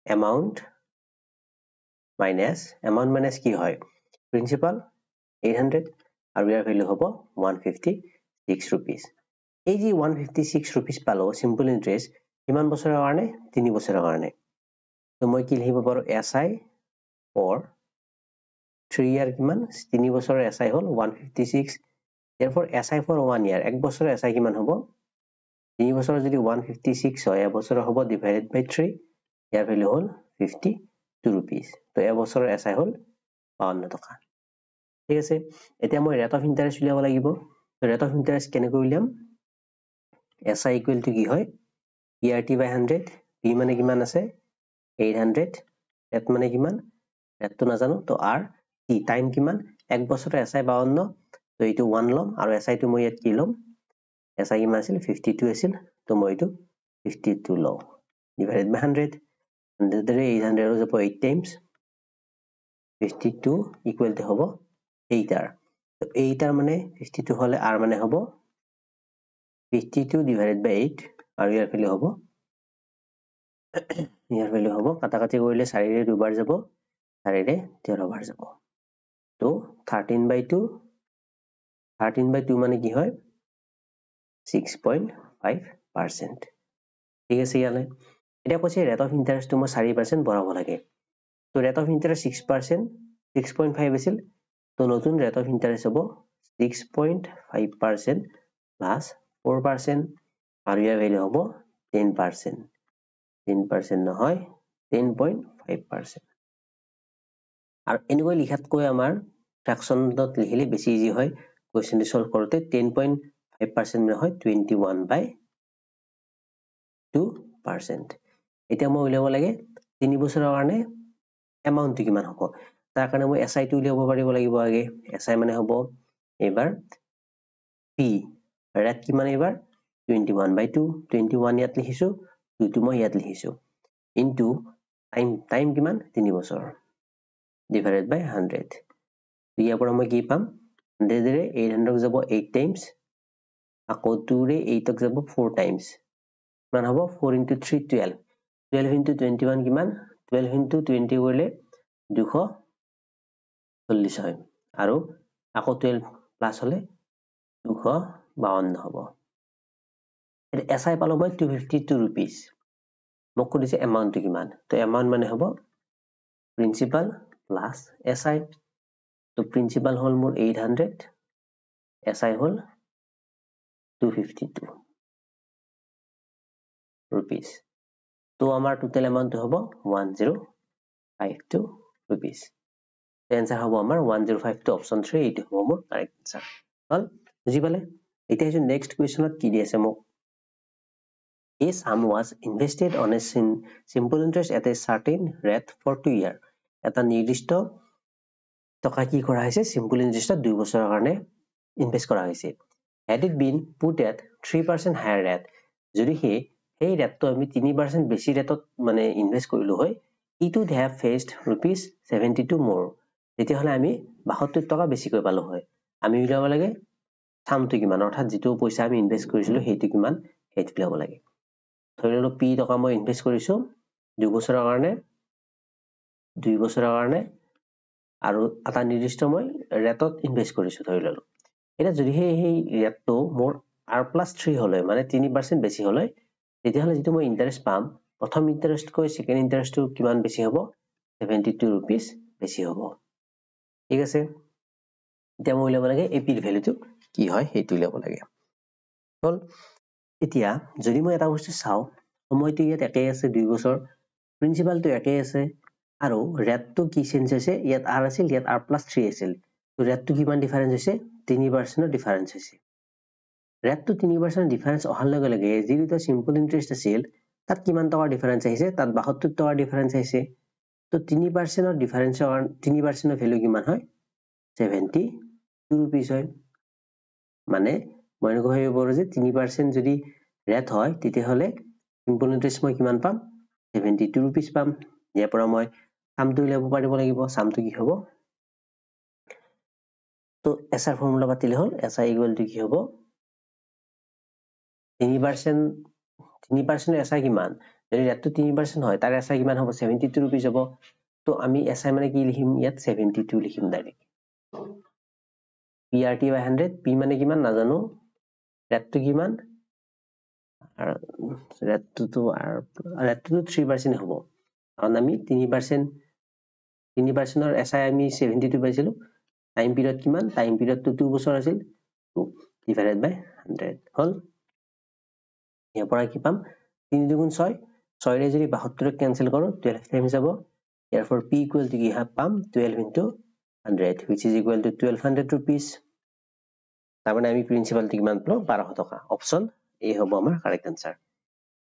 এমাউন্ট মাইনাস কি হয় প্ৰিন্সিপাল 800 আৰু ইয়াৰ ভ্যালু হ'ব 156 rupees এই যে 156 rupees পালো সিম্পল ইন্টাৰেষ্ট কিমান বছৰৰ কাৰণে 3 বছৰৰ কাৰণে তো মই কি লিখিব পাৰো SI for 3 ইয়াৰ কিমান 3 বছৰৰ SI hall 156 therefore SI for 1 year এক বছৰৰ SI কিমান হ'ব 3 বছৰৰ যদি 156 হয় এবছৰৰ হ'ব divided by 3 year value hall 52 rupees তো এবছৰৰ SI হল 52 টকা ঠিক আছে এতিয়া মই ৰেট অফ ইন্টাৰেষ্ট উলিয়াব লাগিব ৰেট অফ ইন্টাৰেষ্ট কেনেকৈ উলিয়াম SI equal to কি হয় PRT/100 P মানে কিমান আছে 800 ৰেট মানে কিমান ৰেটটো নাজানো তো R T টাইম কিমান এক বছৰৰ SI 52 তো এইটো 1 লম আৰু SI টো মই ইয়াত কি লম SI কিমান আছিল 52 আছিল তো মই এইটো 52 লও divided by 100 100 ৰে 800 ৰ যাব 8 times 52 equal to হ'ব 8 r তো 8 r মানে 52 হলে r মানে হ'ব 52 divided by 8 আৰু ইয়াৰ ভ্যালু হ'ব কাটাকাটি কৰিলে 4 ৰে দুবাৰ যাব 4 ৰে 13 বাৰ যাব তো 13/2 মানে কি হয় 6.5% ঠিক আছে ইয়ালে এটা কৈছে rate of interest টো মই 4% বঢ়াব লাগে তো rate of interest 6% 6.5 আছিল তো নতুন rate of interest হ'ব 6.5% plus 4% আৰু ইয়াৰ ভ্যালু হ'ব 10% 10% নহয় 10.5% আৰু এনেকৈ লিখাতকৈ আমাৰ ফ্ৰেকশনত লিখিলে বেছি ইজি হয় কোৱেশ্চনটো সলভ কৰোতে 10.5% নহয় 21/2% এতিয়া মই উলিয়াব লাগে 3 বছৰৰ কাৰণে এমাউন্টটো কিমান হ'ব তাৰ কাৰণে মই SI টো উলিয়াব পাৰিব লাগিব আগে SI মানে হ'ব এবাৰ P ৰেট কিমান এবাৰ 21/2 21 ইয়াত লিখিছো 2 টো মই ইয়াত লিখিছো ইনটু টাইম কিমান 3 বছৰ divided by 100 ইয়াৰ পৰা মই কি পাম 100 ৰে 800 যাব 8 times আকৌ 2 ৰে 8 ক যাব 4 times মান হ'ব 4 into 3 12 12 into 21 কিমান 12 into 20 কৰিলে 240 হয় আৰু আকৌ 12 প্লাস হলে 252 হ'ব এটা SI পালো মই 252 rupees মোক কৈছে এমাউন্টটো কিমান তো এমাউন্ট মানে হ'ব প্ৰিন্সিপাল প্লাস SI তো প্ৰিন্সিপাল হল মোৰ 800 SI হল 252 rupees তো আমাৰ টোটাল এমাউন্ট হ'ব 1052 rupees এনসাৰ হ'ব আমাৰ 1052 অপশন 3 এইটো হ'ব মোৰ কাৰেক্ট আনসাৰ হল বুজি পালে এতিয়া হৈছে নেক্সট কোৱেশ্চনত কি দি আছে মোক A sum was invested on a simple interest at a certain rate for 2 years এটা নিৰ্দিষ্ট টকা কি কৰা হৈছে simple interest 2 বছৰৰ কাৰণে ইনভেস্ট কৰা হৈছে had it been put at 3% higher rate যদি সেই ৰেটটো আমি 3% বেছি ৰেটত মানে ইনভেস্ট কৰিলো হয় it would have faced rupees 72 more তেতিয়াহলে আমি 72 টকা বেছিকৈ পালো হয় আমি উলিয়াব লাগে সামটো কিমান অৰ্থাৎ যেটো পইচা আমি ইনভেস্ট কৰিছিলো সেইটো কিমান সেইটো উলিয়াব লাগে ধৰি ললো p টকা মই ইনভেস্ট কৰিছো 2 বছৰৰ কাৰণে আৰু এটা নিৰ্দিষ্ট মই ৰেটত ইনভেস্ট কৰিছো ধৰি ললো এটা যদি সেই ৰেটটো মোৰ r+3 হলে মানে 3% বেছি হলে তেতিয়াহলে যেটো মই ইন্টাৰেষ্ট পাম প্ৰথম ইন্টাৰেষ্ট কৈ সেকেন্ড ইন্টাৰেষ্টটো কিমান বেছি হ'ব 72 rupees বেছি হ'ব ঠিক আছে এতিয়া মই উলিয়াব লাগে AP ৰ ভ্যালুটো কি হয় সেইটো উলিয়াব লাগে হল এতিয়া যদি মই এটা বস্তু চাও সময়টো ইয়াত একেই আছে 2 বছৰ প্ৰিন্সিপালটো একেই আছে আৰু ৰেটটো কি চেঞ্জ হৈছে ইয়াত r আছিল ইয়াত r+3 আছিল তো ৰেটটো কিমান ডিফাৰেন্স হৈছে 3% ৰ ডিফাৰেন্স হৈছে ৰেটটো 3% ডিফাৰেন্স অহাৰ লগে লগে যিটো সিম্পল ইন্টাৰেষ্ট আছিল তাত কিমান টকাৰ ডিফাৰেন্স আহিছে তাত 72 টকাৰ ডিফাৰেন্স আহিছে তো 3% ৰ ডিফাৰেন্সৰ 3% ৰ ভ্যালু কিমান হয় 72 rupees হয় মানে মই এনেকৈ ভাবিব পাৰো যে 3% যদি ৰেট হয় তেতিয়াহলে সিম্পল ইন্টাৰেষ্ট মই কিমান পাম 72 rupees পাম ইয়াৰ পৰা মই সামটো উলিয়াব পাৰিব লাগিব সামটো কি হ'ব তো SR ফৰ্মুলা বাতিল হ'ল SI ইকুৱেল টু কি হ'ব 3% SI কিমান যদি ৰেটটো 3% হয় তাৰ SI কিমান হ'ব 72 rupees হ'ব তো আমি SI মানে কি লিখিম ইয়াত 72 লিখিম ডাইৰেক্ট PRT/100 P মানে কিমান নাজানো ৰেটটো কিমান ৰেটটো 3% হ'ব কাৰণ আমি 3% ৰ SI আমি 72 পাইছিলো টাইম পিৰিয়ড কিমান টাইম পিৰিয়ডটো 2 বছৰ আছিল 2 divided by 100 হল ইয়াৰ পৰা কি পাম 3 দুগুণ 6 6 ৰে যদি 72 কেনসেল কৰো 12 টাইমছ যাব therefore P equal to কি পাম 12 into 100 which is equal to 1200 rupees তাৰমানে আমি প্ৰিন্সিপালটো কিমান পালো 1200 টকা অপচন এ হ'ব আমাৰ কাৰেক্ট আনসাৰ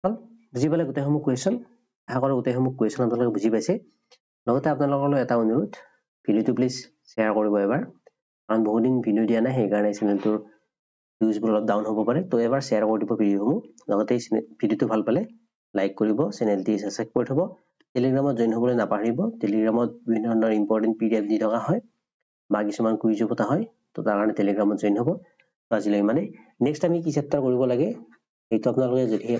হল বুজি পালে গোটেইসমূহ কোৱেশ্চন আশা কৰো গোটেইসমূহ কোৱেশ্চন আপোনালোকে বুজি পাইছে লগতে আপোনালোকলৈ এটা অনুৰোধ ভিডিওটো প্লিজ শ্বেয়াৰ কৰিব এবাৰ কাৰণ বহুত দিন ভিডিঅ' দিয়া নাই সেইকাৰণে চেনেলটোৰ ভিউজবোৰ অলপ ডাউন হ'ব পাৰে তো এবাৰ শ্বেয়াৰ কৰি দিব ভিডিঅ'সমূহ লগতে ভিডিঅ'টো ভাল পালে লাইক কৰিব চেনেলটি সাবস্ক্ৰাইব কৰি থব টেলিগ্ৰামত জইন হ'বলৈ নাপাহৰিব টেলিগ্ৰামত বিভিন্ন ধৰণৰ ইম্পৰ্টেণ্ট PDF দি থকা হয় বা কিছুমান কুইজো পতা হয় তো তাৰ কাৰণে টেলিগ্ৰামত জইন হ'ব আজিলৈ মানে নেক্সট আমি কি চেপ্টাৰ কৰিব লাগে এইটো আপোনালোকে যদি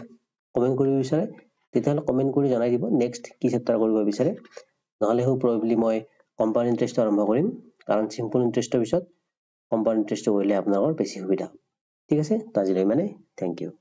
কমেন্ট কৰিব বিচাৰে তেতিয়াহ'লে কমেন্ট কৰি জনাই দিব নেক্সট কি চেপ্টাৰ কৰিব বিচাৰে নহলে হু প্ৰবাবলি মই কম্পাউণ্ড ইন্টাৰেষ্ট আৰম্ভ কৰিম কাৰণ সিম্পল ইন্টাৰেষ্টৰ পিছত কম্পাউণ্ড ইন্টাৰেষ্ট কৰিলে আপোনালোকৰ বেছি সুবিধা ঠিক আছে তো আজিলৈ মানে থ্যাংক ইউ